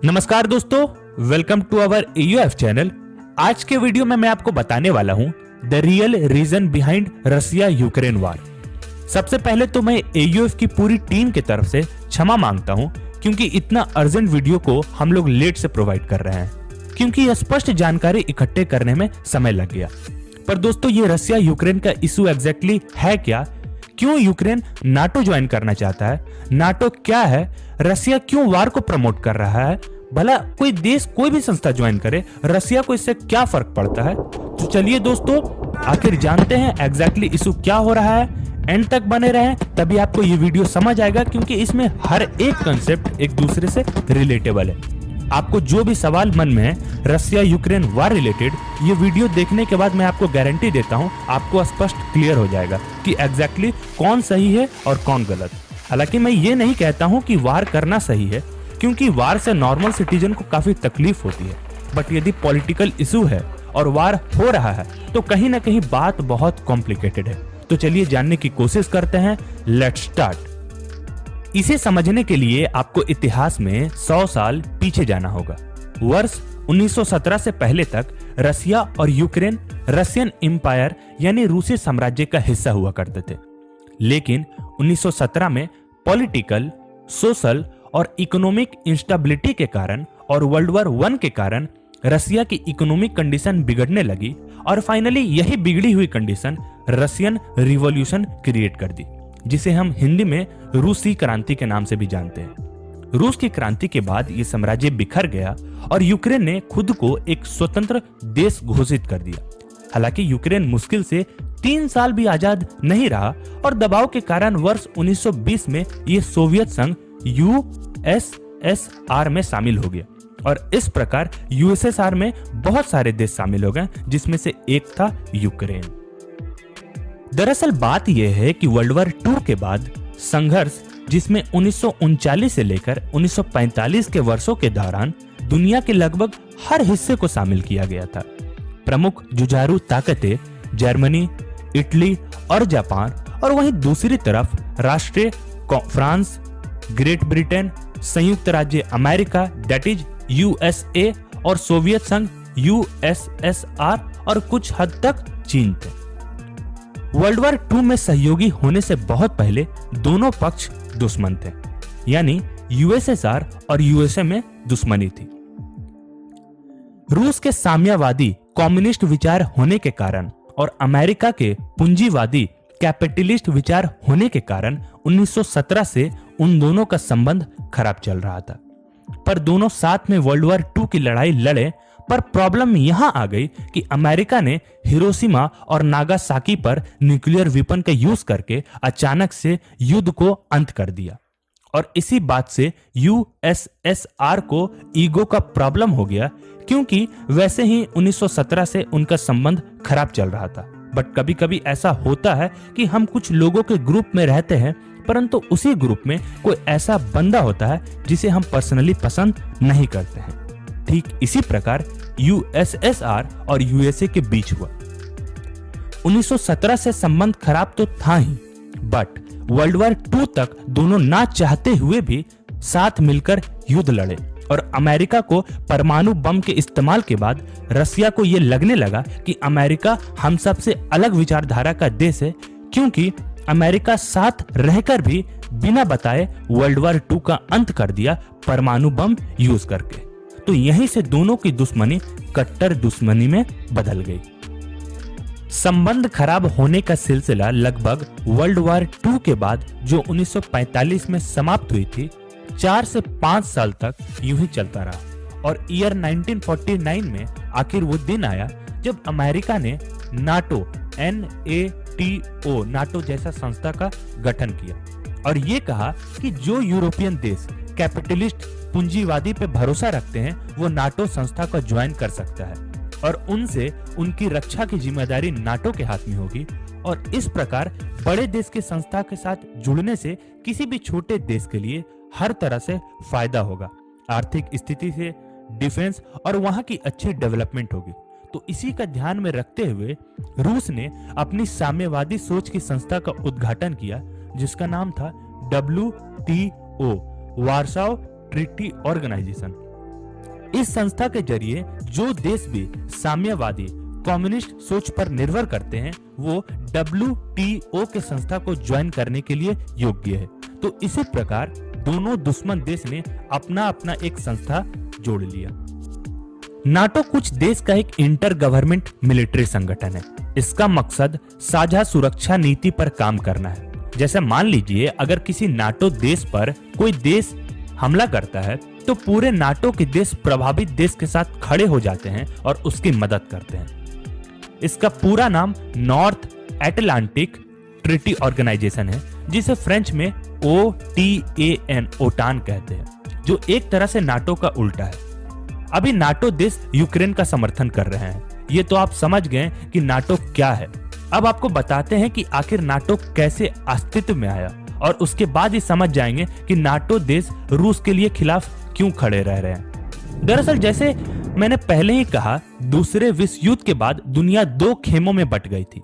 नमस्कार दोस्तों, welcome to our AUF channel. आज के वीडियो में मैं आपको बताने वाला हूं the real reason behind Russia Ukraine war. सबसे पहले तो मैं एयूएफ की पूरी टीम की तरफ से क्षमा मांगता हूं क्योंकि इतना अर्जेंट वीडियो को हम लोग लेट से प्रोवाइड कर रहे हैं क्योंकि यह स्पष्ट जानकारी इकट्ठे करने में समय लग गया। पर दोस्तों, ये रसिया यूक्रेन का इशू एग्जैक्टली है क्या? क्यों यूक्रेन नाटो ज्वाइन करना चाहता है? नाटो क्या है? रसिया क्यों वार को प्रमोट कर रहा है? भला कोई देश कोई भी संस्था ज्वाइन करे, रसिया को इससे क्या फर्क पड़ता है? तो चलिए दोस्तों, आखिर जानते हैं एग्जैक्टली इशू क्या हो रहा है। एंड तक बने रहें, तभी आपको ये वीडियो समझ आएगा क्योंकि इसमें हर एक कंसेप्ट एक दूसरे से रिलेटेबल है। आपको जो भी सवाल मन में है रसिया यूक्रेन वार रिलेटेड, ये वीडियो देखने के बाद मैं आपको गारंटी देता हूँ आपको स्पष्ट क्लियर हो जाएगा कि एग्जैक्टली कौन सही है और कौन गलत। हालांकि मैं ये नहीं कहता हूँ कि वार करना सही है क्योंकि वार से नॉर्मल सिटीजन को काफी तकलीफ होती है, बट यदि पॉलिटिकल इशू है और वार हो रहा है तो कहीं ना कहीं बात बहुत कॉम्प्लिकेटेड है। तो चलिए जानने की कोशिश करते हैं। Let's start. इसे समझने के लिए आपको इतिहास में 100 साल पीछे जाना होगा। वर्ष 1917 से पहले तक रसिया और यूक्रेन रशियन एम्पायर यानी रूसी साम्राज्य का हिस्सा हुआ करते थे। लेकिन 1917 में पॉलिटिकल, सोशल और इकोनॉमिक इंस्टेबिलिटी के कारण और वर्ल्ड वॉर 1 के कारण रसिया की इकोनॉमिक कंडीशन बिगड़ने लगी और फाइनली यही बिगड़ी हुई कंडीशन रशियन रिवॉल्यूशन क्रिएट कर दी, जिसे हम हिंदी में रूसी क्रांति के नाम से भी जानते हैं। रूस की क्रांति के बाद ये साम्राज्य बिखर गया और यूक्रेन ने खुद को एक स्वतंत्र देश घोषित कर दिया। हालांकि यूक्रेन मुश्किल से 3 साल भी आजाद नहीं रहा और दबाव के कारण वर्ष 1920 में ये सोवियत संघ यूएसएसआर में शामिल हो गया और इस प्रकार यूएसएसआर में बहुत सारे देश शामिल हो गए, जिसमें से एक था यूक्रेन। दरअसल बात यह है कि वर्ल्ड वॉर 2 के बाद संघर्ष, जिसमें 1939 से लेकर 1945 के वर्षों के दौरान दुनिया के लगभग हर हिस्से को शामिल किया गया था। प्रमुख जुझारू ताकतें जर्मनी, इटली और जापान, और वहीं दूसरी तरफ राष्ट्रीय फ्रांस, ग्रेट ब्रिटेन, संयुक्त राज्य अमेरिका दैट इज यूएसए और सोवियत संघ यूएसएसआर और कुछ हद तक चीन थे। वर्ल्ड वॉर 2 में सहयोगी होने से बहुत पहले दोनों पक्ष दुश्मन थे, यानी यूएसएसआर और यूएसए में दुश्मनी थी। रूस के साम्यवादी कम्युनिस्ट विचार होने के कारण और अमेरिका के पूंजीवादी कैपिटलिस्ट विचार होने के कारण 1917 से उन दोनों का संबंध खराब चल रहा था। पर दोनों साथ में वर्ल्ड वॉर 2 की लड़ाई लड़े, पर प्रॉब्लम यहां आ गई कि अमेरिका ने हिरोशिमा और नागासाकी पर न्यूक्लियर वेपन का यूज करके अचानक से युद्ध को अंत कर दिया और इसी बात से यूएसएसआर को ईगो का प्रॉब्लम हो गया क्योंकि वैसे ही 1917 से उनका संबंध खराब चल रहा था। बट कभी कभी ऐसा होता है कि हम कुछ लोगों के ग्रुप में रहते हैं, परंतु उसी ग्रुप में कोई ऐसा बंदा होता है जिसे हम पर्सनली पसंद नहीं करते हैं। ठीक इसी प्रकार यूएसएसआर और यूएसए के बीच हुआ। 1917 से संबंध खराब तो था ही, बट वर्ल्ड वॉर 2 तक दोनों ना चाहते हुए भी साथ मिलकर युद्ध लड़े और अमेरिका को परमाणु बम के इस्तेमाल के बाद रसिया को यह लगने लगा कि अमेरिका हम सबसे अलग विचारधारा का देश है, क्योंकि अमेरिका साथ रहकर भी बिना बताए वर्ल्ड वॉर 2 का अंत कर दिया परमाणु बम यूज करके। तो यहीं से दोनों की दुश्मनी कट्टर दुश्मनी में बदल गई। संबंध खराब होने का सिलसिला लगभग वर्ल्ड वॉर 2 के बाद जो 1945 में समाप्त हुई थी, 4 से 5 साल तक यूं ही चलता रहा और ईयर 1949 में आखिर वो दिन आया जब अमेरिका ने नाटो नाटो जैसा संस्था का गठन किया और ये कहा कि जो यूरोपियन देश कैपिटलिस्ट पूंजीवादी पे भरोसा रखते हैं वो नाटो संस्था को ज्वाइन कर सकता है और उनसे उनकी रक्षा की जिम्मेदारी नाटो के हाथ में होगी और इस प्रकार बड़े देश के संस्था के साथ जुड़ने से किसी भी छोटे देश के लिए हर तरह से फायदा होगा, आर्थिक स्थिति से, डिफेंस और वहां की अच्छी डेवलपमेंट होगी। तो इसी का ध्यान में रखते हुए रूस ने अपनी साम्यवादी सोच की संस्था का उद्घाटन किया जिसका नाम था WTO, वार्साव ट्रीटी ऑर्गेनाइजेशन। इस संस्था के जरिए जो देश भी साम्यवादी कम्युनिस्ट सोच पर निर्भर करते हैं वो WTO के संस्था को ज्वाइन करने के लिए योग्य है। तो इसी प्रकार दोनों दुश्मन देश ने अपना अपना एक संस्था जोड़ लिया। नाटो कुछ देश का एक इंटर गवर्नमेंट मिलिट्री संगठन है। इसका मकसद साझा सुरक्षा नीति पर काम करना है। जैसे मान लीजिए अगर किसी नाटो देश पर कोई देश हमला करता है तो पूरे नाटो के देश प्रभावित देश के साथ खड़े हो जाते हैं और उसकी मदद करते हैं। इसका पूरा नाम नॉर्थ एटलांटिक ट्रीटी ऑर्गेनाइजेशन है, जिसे फ्रेंच में OTAN ओटान कहते हैं, जो एक तरह से नाटो का उल्टा है। अभी नाटो देश यूक्रेन का समर्थन कर रहे हैं। ये तो आप समझ गए कि नाटो क्या है। अब आपको बताते हैं कि आखिर नाटो कैसे अस्तित्व में आया और उसके बाद ही समझ जाएंगे कि नाटो देश रूस के लिए खिलाफ क्यों खड़े रह रहे हैं। दरअसल जैसे मैंने पहले ही कहा, दूसरे विश्व युद्ध के बाद दुनिया दो खेमों में बट गई थी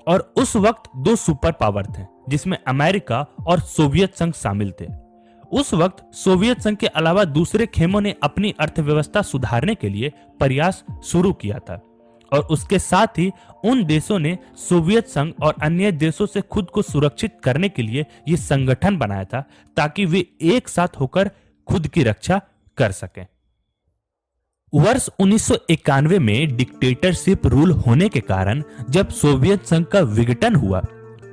और उस वक्त दो सुपर पावर थे जिसमें अमेरिका और सोवियत संघ शामिल थे। उस वक्त सोवियत संघ के अलावा दूसरे खेमों ने अपनी अर्थव्यवस्था सुधारने के लिए प्रयास शुरू किया था और उसके साथ ही उन देशों ने सोवियत संघ और अन्य देशों से खुद को सुरक्षित करने के लिए ये संगठन बनाया था ताकि वे एक साथ होकर खुद की रक्षा कर सकें। वर्ष 1991 में डिक्टेटरशिप रूल होने के कारण जब सोवियत संघ का विघटन हुआ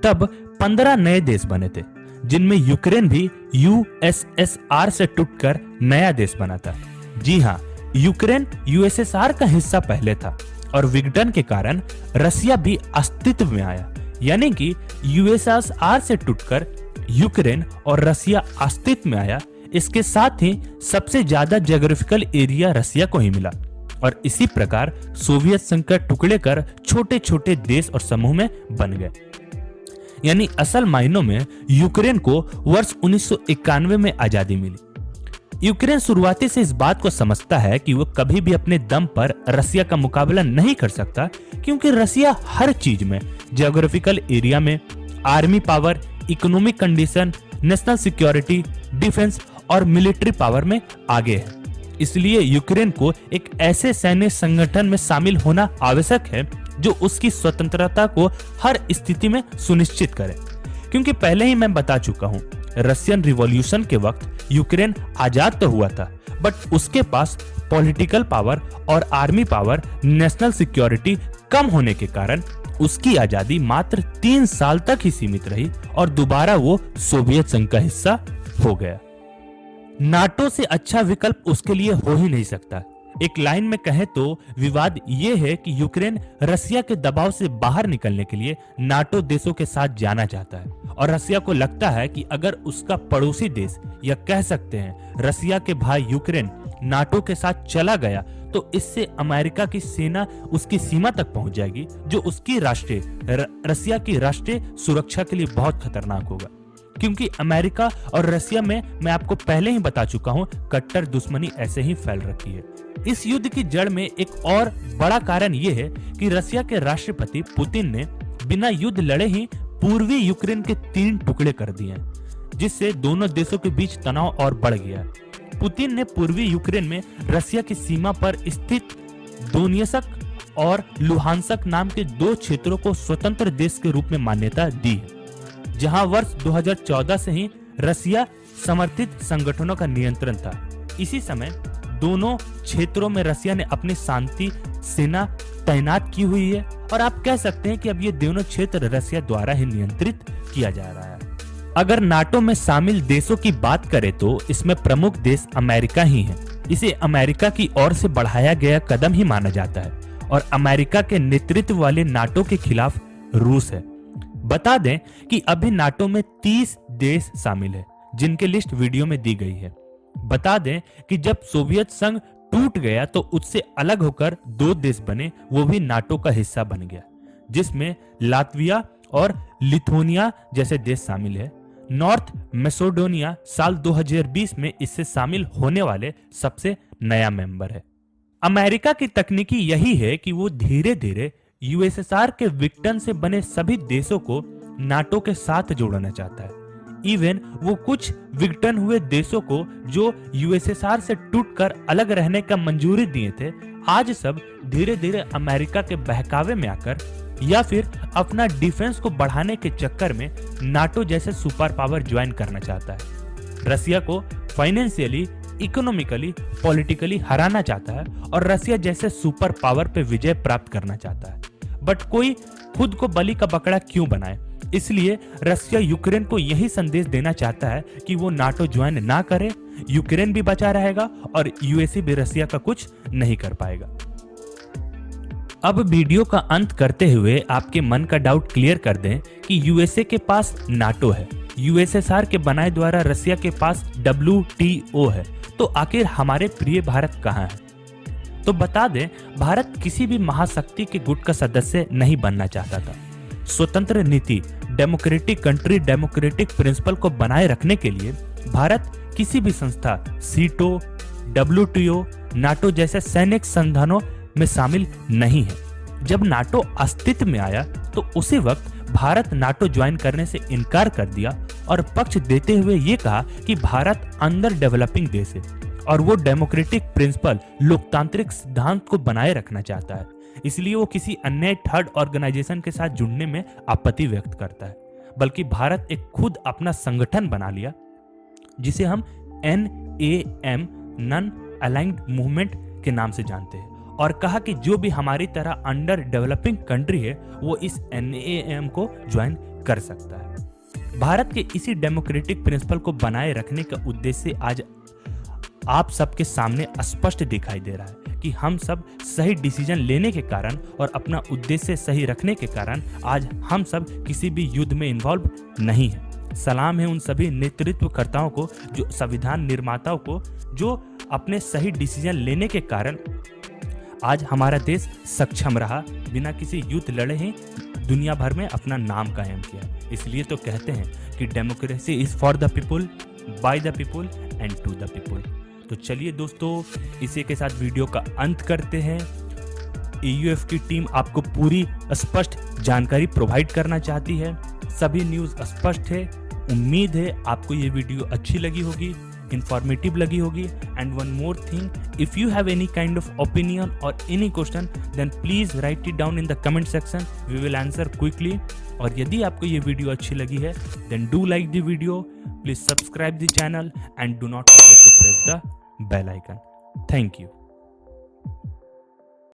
तब 15 नए देश बने थे, जिनमें यूक्रेन भी USSR से टूटकर नया देश बना था। जी हाँ, यूक्रेन USSR का हिस्सा पहले था और विघटन के कारण रसिया भी अस्तित्व में आया, यानी कि USSR से टूटकर यूक्रेन और रसिया अस्तित्व में आया। इसके साथ ही सबसे ज्यादा ज्योग्राफिकल एरिया रसिया को ही मिला और इसी प्रकार सोवियत संघ का टुकड़े कर छोटे छोटे देश और समूह में बन गए। यानी असल मायनों में यूक्रेन को वर्ष 1991 में आजादी मिली। यूक्रेन शुरुआती से इस बात को समझता है कि वो कभी भी अपने दम पर रसिया का मुकाबला नहीं कर सकता, क्योंकि रसिया हर चीज में, ज्योग्राफिकल एरिया में, army power, economic condition, national security, defence और मिलिट्री पावर में आगे है। इसलिए यूक्रेन को एक ऐसे सैन्य संगठन में शामिल होना आवश्यक है जो उसकी स्वतंत्रता को हर स्थिति में सुनिश्चित करे, क्योंकि पहले ही मैं बता चुका हूं, रशियन रिवॉल्यूशन के वक्त यूक्रेन आजाद तो हुआ था, बट उसके पास पॉलिटिकल पावर और आर्मी पावर, नेशनल सिक्योरिटी कम होने के कारण उसकी आजादी मात्र 3 साल तक ही सीमित रही और दोबारा वो सोवियत संघ का हिस्सा हो गया। नाटो से अच्छा विकल्प उसके लिए हो ही नहीं सकता। एक लाइन में कहें तो विवाद ये है कि यूक्रेन रसिया के दबाव से बाहर निकलने के लिए नाटो देशों के साथ जाना चाहता है और रसिया को लगता है कि अगर उसका पड़ोसी देश, या कह सकते हैं रसिया के भाई यूक्रेन, नाटो के साथ चला गया तो इससे अमेरिका की सेना उसकी सीमा तक पहुंच जाएगी, जो उसकी रसिया की राष्ट्रीय सुरक्षा के लिए बहुत खतरनाक होगा। क्योंकि अमेरिका और रसिया में मैं आपको पहले ही बता चुका हूं, कट्टर दुश्मनी ऐसे ही फैल रखी है। इस युद्ध की जड़ में एक और बड़ा कारण यह है कि रसिया के राष्ट्रपति पुतिन ने बिना युद्ध लड़े ही पूर्वी यूक्रेन के 3 टुकड़े कर दिए, जिससे दोनों देशों के बीच तनाव और बढ़ गया। पुतिन ने पूर्वी यूक्रेन में रसिया की सीमा पर स्थित दोनेत्स्क और लुहांस्क नाम के 2 क्षेत्रों को स्वतंत्र देश के रूप में मान्यता दी है, जहां वर्ष 2014 से ही रसिया समर्थित संगठनों का नियंत्रण था। इसी समय दोनों क्षेत्रों में रसिया ने अपनी शांति सेना तैनात की हुई है और आप कह सकते हैं कि अब ये दोनों क्षेत्र रसिया द्वारा ही नियंत्रित किया जा रहा है। अगर नाटो में शामिल देशों की बात करें तो इसमें प्रमुख देश अमेरिका ही है। इसे अमेरिका की ओर से बढ़ाया गया कदम ही माना जाता है और अमेरिका के नेतृत्व वाले नाटो के खिलाफ रूस है। बता दें कि अभी नाटो में 30 देश शामिल है, जिनकी लिस्ट वीडियो में दी गई है। बता दें कि जब सोवियत संघ टूट गया तो उससे अलग होकर 2 देश बने, वो भी नाटो का हिस्सा बन गया, जिसमें लातविया और लिथुआनिया जैसे देश शामिल है। नॉर्थ मैसेडोनिया साल 2020 में इससे शामिल होने वाले सबसे नया मेंबर है। अमेरिका की तकनीकी यही है कि वो धीरे धीरे यूएसएसआर के विघटन से बने सभी देशों को नाटो के साथ जोड़ना चाहता है। इवन वो कुछ विघटन हुए देशों को जो यूएसएसआर से टूटकर अलग रहने का मंजूरी दिए थे, आज सब धीरे धीरे अमेरिका के बहकावे में आकर या फिर अपना डिफेंस को बढ़ाने के चक्कर में नाटो जैसे सुपर पावर ज्वाइन करना चाहता है। रसिया को फाइनेंशियली, इकोनॉमिकली, पॉलिटिकली हराना चाहता है और रसिया जैसे सुपर पावर पे विजय प्राप्त करना चाहता है। बट कोई खुद को बलि का बकरा क्यों बनाए? इसलिए रसिया यूक्रेन को यही संदेश देना चाहता है कि वो नाटो ज्वाइन ना करे, यूक्रेन भी बचा रहेगा और यूएसए भी रसिया का कुछ नहीं कर पाएगा। अब वीडियो का अंत करते हुए आपके मन का डाउट क्लियर कर दें कि यूएसए के पास नाटो है, यूएसएसआर के बनाए द्वारा रसिया के पास WTO है, तो आखिर हमारे प्रिय भारत कहाँ है? तो बता दें, भारत किसी भी महाशक्ति के गुट का सदस्य नहीं बनना चाहता था। स्वतंत्र नीति, डेमोक्रेटिक कंट्री, डेमोक्रेटिक प्रिंसिपल को बनाए रखने के लिए भारत किसी भी संस्था, सीटो, WTO, नाटो जैसे सैनिक संगठनों में शामिल नहीं है। जब नाटो अस्तित्व में आया तो उसी वक्त भारत नाटो ज्वाइन करने से इनकार कर दिया और पक्ष देते हुए ये कहा कि भारत अंडर डेवलपिंग देश है और वो डेमोक्रेटिक प्रिंसिपल, लोकतांत्रिक सिद्धांत को बनाए रखना चाहता है। इसलिए वो किसी अन्य थर्ड ऑर्गेनाइजेशन के साथ जुड़ने में आपत्ति व्यक्त करता है। बल्कि भारत एक खुद अपना संगठन बना लिया जिसे हम NAM, नॉन अलाइंड मूवमेंट के नाम से जानते हैं, और कहा कि जो भी हमारी तरह अंडर डेवलपिंग कंट्री है वो इस NAM को ज्वाइन कर सकता है। भारत के इसी डेमोक्रेटिक प्रिंसिपल को बनाए रखने का उद्देश्य आज आप सबके सामने स्पष्ट दिखाई दे रहा है कि हम सब सही डिसीजन लेने के कारण और अपना उद्देश्य सही रखने के कारण आज हम सब किसी भी युद्ध में इन्वॉल्व नहीं है। सलाम है उन सभी नेतृत्वकर्ताओं को, जो संविधान निर्माताओं को, जो अपने सही डिसीजन लेने के कारण आज हमारा देश सक्षम रहा, बिना किसी युद्ध लड़े ही दुनिया भर में अपना नाम कायम किया। इसलिए तो कहते हैं कि democracy is for the people, by the people and to the people. तो चलिए दोस्तों, इसी के साथ वीडियो का अंत करते हैं। AUF की टीम आपको पूरी स्पष्ट जानकारी प्रोवाइड करना चाहती है, सभी न्यूज़ स्पष्ट है। उम्मीद है आपको ये वीडियो अच्छी लगी होगी, informative लगी होगी। And one more thing, if you have any kind of opinion or any question, then please write it down in the comment section. We will answer quickly. और यदि आपको ये वीडियो अच्छी लगी है, then do like the video, please subscribe the channel and do not forget to press the bell icon. Thank you.